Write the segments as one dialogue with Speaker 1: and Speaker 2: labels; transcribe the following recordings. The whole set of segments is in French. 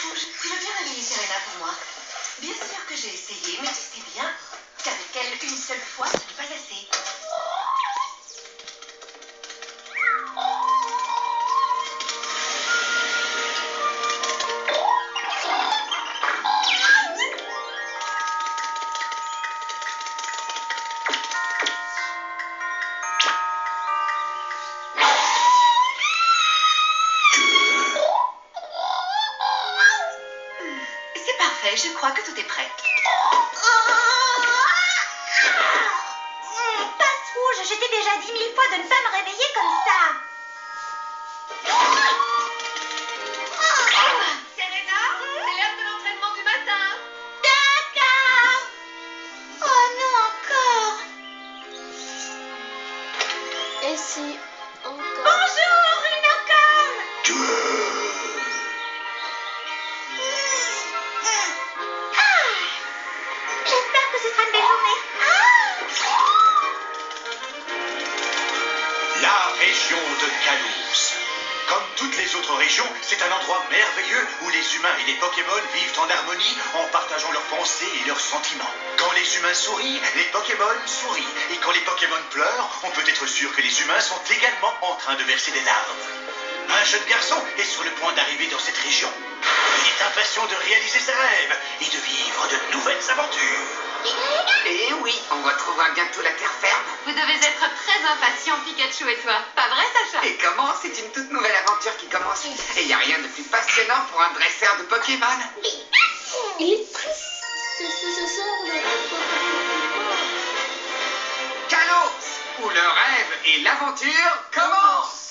Speaker 1: Rouge, tu veux bien réveiller Serena pour moi? Bien sûr que j'ai essayé, mais tu sais bien qu'avec elle, une seule fois, ce n'est pas assez. C'est parfait, je crois que tout est prêt.
Speaker 2: Passe Rouge, je t'ai déjà dit 1000 fois de ne pas me réveiller comme ça.
Speaker 1: Serena, c'est l'heure de l'entraînement du matin.
Speaker 2: D'accord. Oh non, encore.
Speaker 3: Et si encore?
Speaker 2: Bonjour, Unocom. J'espère que ce sera une belle journée.
Speaker 4: La région de Kalos. Comme toutes les autres régions, c'est un endroit merveilleux où les humains et les Pokémon vivent en harmonie en partageant leurs pensées et leurs sentiments. Quand les humains sourient, les Pokémon sourient. Et quand les Pokémon pleurent, on peut être sûr que les humains sont également en train de verser des larmes. Un jeune garçon est sur le point d'arriver dans cette région. Il est impatient de réaliser ses rêves et de vivre de nouvelles aventures.
Speaker 5: Et oui, on retrouvera bientôt la terre ferme.
Speaker 1: Vous devez être très impatients, Pikachu et toi. Pas vrai, Sacha?
Speaker 5: Et comment? C'est une toute nouvelle aventure qui commence. Et il n'y a rien de plus passionnant pour un dresseur de Pokémon.
Speaker 3: Il est triste. Ce soir, on a
Speaker 5: Kalos, où le rêve et l'aventure commencent.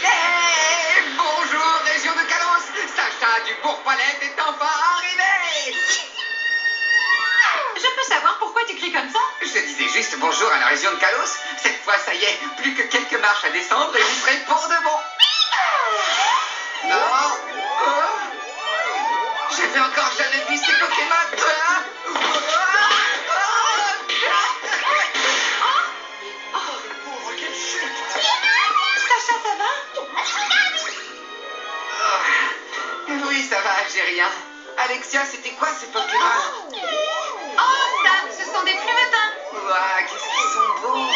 Speaker 5: Hey, bonjour, région de Kalos. Sacha du Bourg-Palette est enfin arrivé.
Speaker 1: Je peux savoir pourquoi tu cries comme ça?
Speaker 5: Je disais juste bonjour à la région de Kalos. Cette fois, ça y est, plus que quelques marches à descendre et j'y serai pour de bon. Non. J'avais encore jamais vu ces Pokémon.
Speaker 1: Sacha, ça va?
Speaker 5: Oui, ça va, j'ai rien. Alexia, c'était quoi ces Pokémon?
Speaker 1: Oh, Sam, ce sont des plumetins.
Speaker 5: Ouah, qu'est-ce qu'ils sont beaux.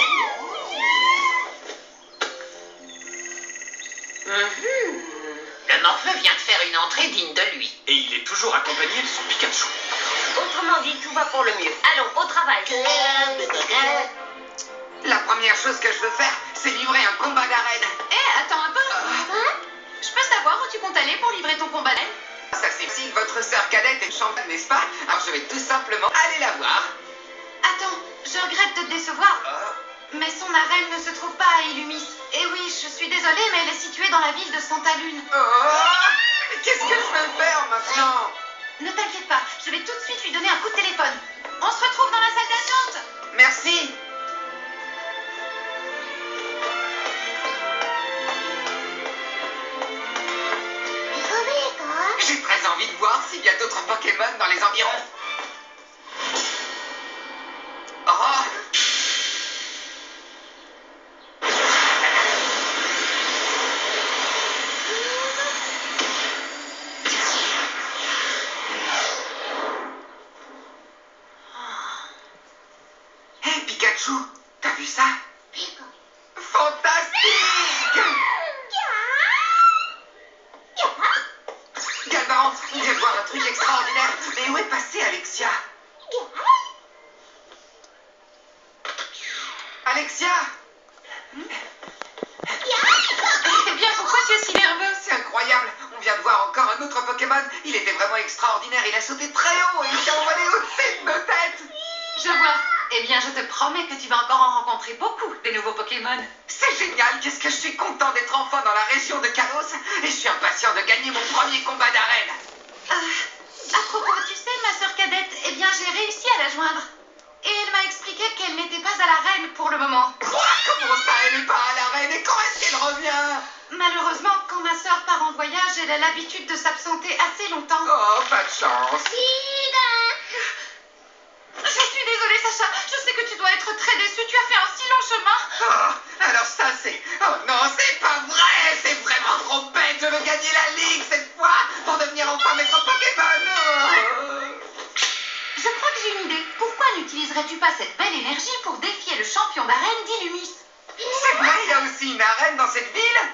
Speaker 6: Le morveux vient de faire une entrée digne de lui.
Speaker 4: Et il est toujours accompagné de son Pikachu.
Speaker 6: Autrement dit, tout va pour le mieux. Allons, au travail.
Speaker 5: La première chose que je veux faire, c'est livrer un combat d'arène.
Speaker 1: Eh, attends un peu. Je peux savoir où tu comptes aller pour livrer ton combat d'aile?
Speaker 5: Ça c'est si votre sœur cadette est championne, n'est-ce pas? Alors je vais tout simplement aller la voir.
Speaker 1: Attends, je regrette de te décevoir, mais son arène ne se trouve pas à Illumis. Et oui, je suis désolée, mais elle est située dans la ville de Santalune.
Speaker 5: Mais qu'est-ce que je vais faire maintenant?
Speaker 1: Ne t'inquiète pas, je vais tout de suite lui donner un coup de téléphone. On se retrouve dans la salle d'attente.
Speaker 5: Merci. J'ai très envie de voir s'il y a d'autres Pokémon dans les environs. Oh! Hé, Pikachu, t'as vu ça? Fantastique! Galbaran, on vient de voir un truc extraordinaire. Mais où est passée Alexia? Alexia!
Speaker 1: Eh bien, pourquoi tu es si nerveux?
Speaker 5: C'est incroyable. On vient de voir encore un autre Pokémon. Il était vraiment extraordinaire. Il a sauté très haut et il s'est envolé au-dessus de nos têtes.
Speaker 1: Je vois. Eh bien, je te promets que tu vas encore en rencontrer beaucoup, des nouveaux Pokémon.
Speaker 5: C'est génial. Qu'est-ce que je suis content d'être enfin dans la région de Kalos. Et je suis impatient de gagner mon premier combat d'arène.
Speaker 1: À propos, tu sais, ma sœur cadette, eh bien, j'ai réussi à la joindre. Et elle m'a expliqué qu'elle n'était pas à l'arène pour le moment.
Speaker 5: Quoi? Comment ça, elle n'est pas à l'arène? Et quand est-ce qu'elle revient?
Speaker 1: Malheureusement, quand ma sœur part en voyage, elle a l'habitude de s'absenter assez longtemps.
Speaker 5: Oh, pas de chance.
Speaker 1: Je suis désolée, Sacha. Je sais que tu dois être très déçue. Tu as fait un si long chemin.
Speaker 5: Oh, alors ça c'est... Oh non, c'est pas vrai. C'est vraiment trop bête. Je veux gagner la ligue cette fois pour devenir enfin maître Pokémon. Oh.
Speaker 1: Je crois que j'ai une idée. Pourquoi n'utiliserais-tu pas cette belle énergie pour défier le champion d'arène d'Illumis?
Speaker 5: C'est vrai, il y a aussi une arène dans cette ville.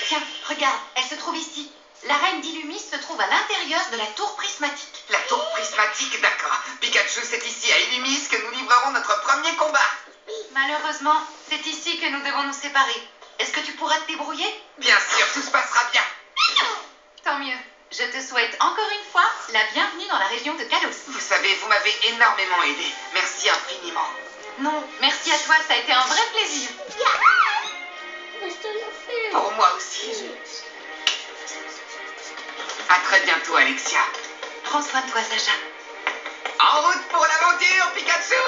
Speaker 1: Tiens, regarde, elle se trouve ici. L'arène d'Illumis se trouve à l'intérieur de la tour prismatique.
Speaker 5: La tour prismatique, d'accord. Pikachu, c'est ici à Illumis que nous livrerons notre premier combat.
Speaker 1: Malheureusement, c'est ici que nous devons nous séparer. Est-ce que tu pourras te débrouiller?
Speaker 5: Bien sûr, tout se passera bien.
Speaker 1: Tant mieux. Je te souhaite encore une fois la bienvenue dans la région de Kalos.
Speaker 5: Vous savez, vous m'avez énormément aidé. Merci infiniment.
Speaker 1: Non, merci à toi, ça a été un vrai plaisir.
Speaker 5: Pour moi aussi. À très bientôt, Alexia.
Speaker 1: Prends soin de toi, Sacha.
Speaker 5: En route pour l'aventure, Pikachu.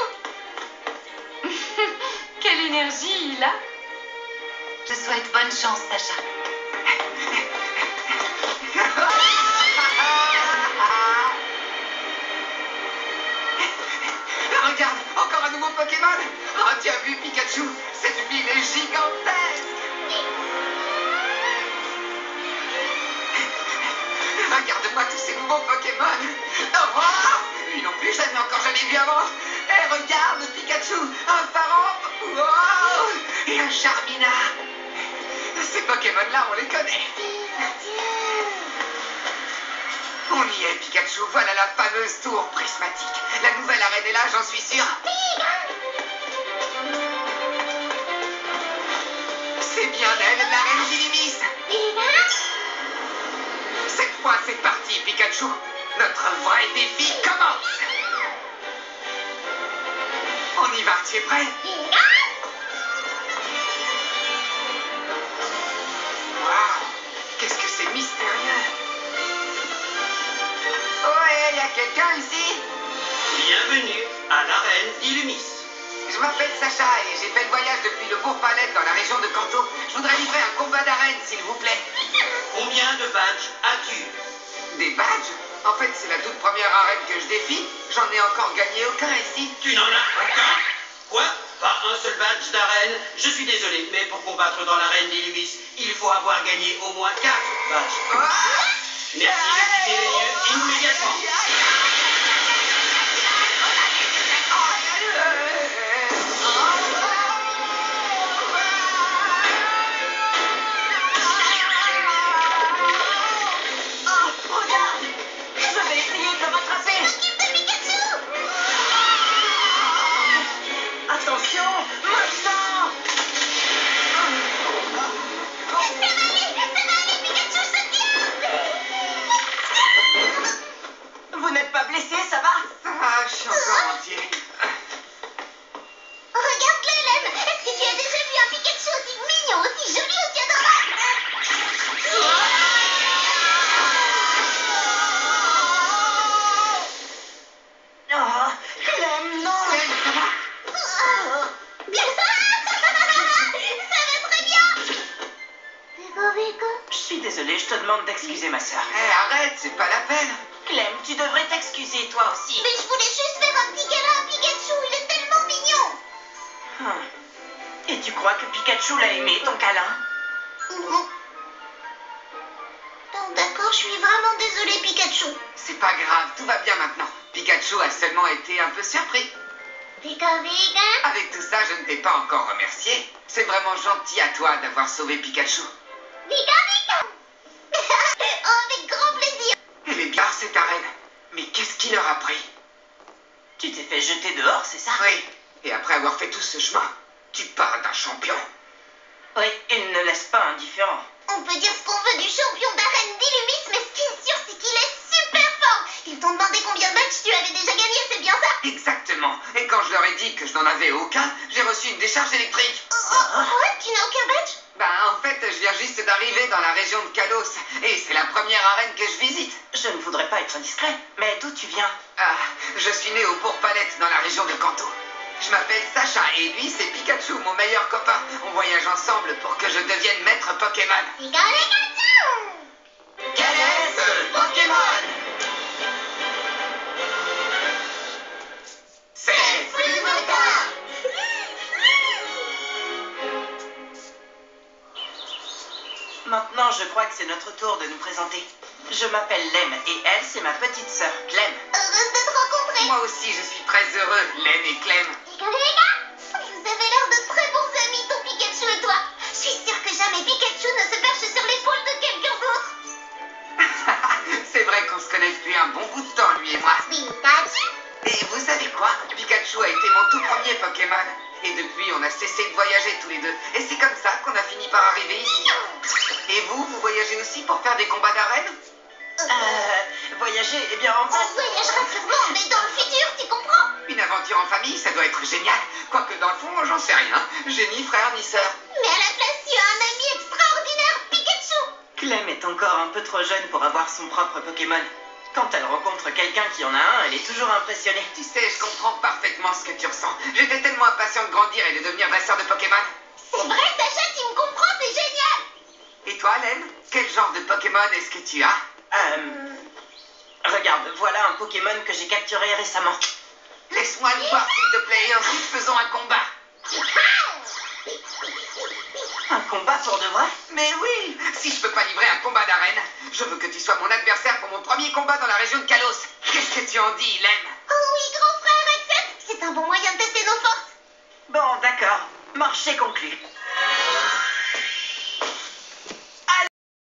Speaker 1: Quelle énergie il a. Je souhaite bonne chance, Sacha.
Speaker 5: Regarde, encore un nouveau Pokémon. Oh, tu as vu, Pikachu? Cette ville est gigantesque. Regarde-moi tous ces nouveaux Pokémon. Oh, lui non plus, je l'avais encore jamais vu avant. Et regarde, Pikachu, un Faramp. Wow, et un Charmina. Ces Pokémon-là, on les connaît. On y est, Pikachu. Voilà la fameuse tour prismatique. La nouvelle arène est là, j'en suis sûr. C'est bien elle, l'arène d'Illumis. Cette fois, c'est parti, Pikachu. Notre vrai défi commence. On y va, tu es prêt? Waouh, qu'est-ce que c'est mystérieux. Ouais, y a quelqu'un ici?
Speaker 7: Bienvenue à l'arène d'Illumis.
Speaker 5: Je m'appelle Sacha et j'ai fait le voyage depuis le Bourg-Palette dans la région de Kanto. Je voudrais livrer un combat d'arène, s'il vous plaît.
Speaker 7: Combien de badges as-tu?
Speaker 5: Des badges? En fait, c'est la toute première arène que je défie. J'en ai encore gagné aucun ici.
Speaker 7: Tu n'en as aucun? Quoi? Pas un seul badge d'arène? Je suis désolé, mais pour combattre dans l'arène d'Illumis, il faut avoir gagné au moins 4 badges.
Speaker 5: Ah!
Speaker 7: Merci de quitter les lieux immédiatement.
Speaker 6: Attention, maintenant! Vous n'êtes pas blessé, ça va?
Speaker 5: Ah, je suis encore entier.
Speaker 2: Regarde, Clem, est-ce que tu as déjà vu un Pikachu aussi mignon, aussi joli, aussi adorable?
Speaker 6: Oh, Clem, non!
Speaker 5: Ça va?
Speaker 2: Ça va très bien.
Speaker 6: Je suis désolé, je te demande d'excuser ma sœur.
Speaker 5: Hé, arrête, c'est pas la peine.
Speaker 6: Clem, tu devrais t'excuser toi aussi.
Speaker 2: Mais je voulais juste faire un petit câlin à Pikachu, il est tellement mignon.
Speaker 6: Et tu crois que Pikachu l'a aimé, ton câlin?
Speaker 2: Non, d'accord, je suis vraiment désolée, Pikachu.
Speaker 5: C'est pas grave, tout va bien maintenant. Pikachu a seulement été un peu surpris.
Speaker 2: Pika.
Speaker 5: Avec tout ça, je ne t'ai pas encore remercié. C'est vraiment gentil à toi d'avoir sauvé Pikachu.
Speaker 2: Pika. Oh, avec grand plaisir.
Speaker 5: Elle est bien, cette arène. Mais qu'est-ce qui leur a pris?
Speaker 6: Tu t'es fait jeter dehors, c'est ça?
Speaker 5: Oui, et après avoir fait tout ce chemin, tu parles d'un champion.
Speaker 6: Oui, il ne laisse pas indifférent.
Speaker 2: On peut dire ce qu'on veut du champion d'arène d'Illumis, mais ce qui est sûr, c'est qu'il est super fort. Ils t'ont demandé combien de matchs tu avais déjà gagné, c'est bien ça?
Speaker 5: Exactement. Et quand je leur ai dit que je n'en avais aucun, j'ai reçu une décharge électrique.
Speaker 2: Quoi? Tu n'as aucun badge?
Speaker 5: En fait, je viens juste d'arriver dans la région de Kalos, et c'est la première arène que je visite.
Speaker 6: Je ne voudrais pas être indiscret, mais d'où tu viens?
Speaker 5: Ah, je suis né au Bourg-Palette, dans la région de Kanto. Je m'appelle Sacha et lui c'est Pikachu, mon meilleur copain. On voyage ensemble pour que je devienne maître Pokémon.
Speaker 7: Quel est ce Pokémon?
Speaker 5: C'est
Speaker 6: Maintenant, je crois que c'est notre tour de nous présenter. Je m'appelle Lem et elle, c'est ma petite sœur, Clem.
Speaker 2: Heureuse de te rencontrer.
Speaker 5: Moi aussi, je suis très heureux, Lem et Clem.
Speaker 2: Vous avez l'air de très bons amis, ton Pikachu et toi. Je suis sûre que jamais Pikachu ne se perche sur l'épaule de quelqu'un d'autre.
Speaker 5: C'est vrai qu'on se connaît depuis un bon bout de temps, lui et moi.
Speaker 2: Pikachu?
Speaker 5: Et vous savez quoi? Pikachu a été mon tout premier Pokémon. Et depuis, on a cessé de voyager tous les deux. Et c'est comme ça qu'on a fini par arriver ici. Et vous voyagez aussi pour faire des combats d'arène?
Speaker 6: Voyager, eh bien, en
Speaker 2: On
Speaker 6: fait...
Speaker 2: voyagera sûrement, mais dans le futur, tu comprends?
Speaker 5: Une aventure en famille, ça doit être génial. Quoique dans le fond, j'en sais rien. J'ai ni frère ni sœur.
Speaker 2: Mais à la place, tu as un ami extraordinaire, Pikachu.
Speaker 6: Clem est encore un peu trop jeune pour avoir son propre Pokémon. Quand elle rencontre quelqu'un qui en a un, elle est toujours impressionnée.
Speaker 5: Tu sais, je comprends parfaitement ce que tu ressens. J'étais tellement impatient de grandir et de devenir dresseur de Pokémon.
Speaker 2: C'est vrai, Sacha, tu me comprends, c'est génial.
Speaker 5: Et toi, Lem? Quel genre de Pokémon est-ce que tu as?
Speaker 6: Regarde, voilà un Pokémon que j'ai capturé récemment.
Speaker 5: Laisse-moi le voir, s'il te plaît, et ensuite faisons un combat.
Speaker 6: Un combat pour de vrai?
Speaker 5: Mais oui, si je peux pas livrer un combat d'arène, je veux que tu sois mon adversaire pour mon premier combat dans la région de Kalos. Qu'est-ce que tu en dis, Lem?
Speaker 2: Oh oui, grand frère, accepte. C'est un bon moyen de tester nos forces.
Speaker 6: Bon, d'accord. Marché conclu.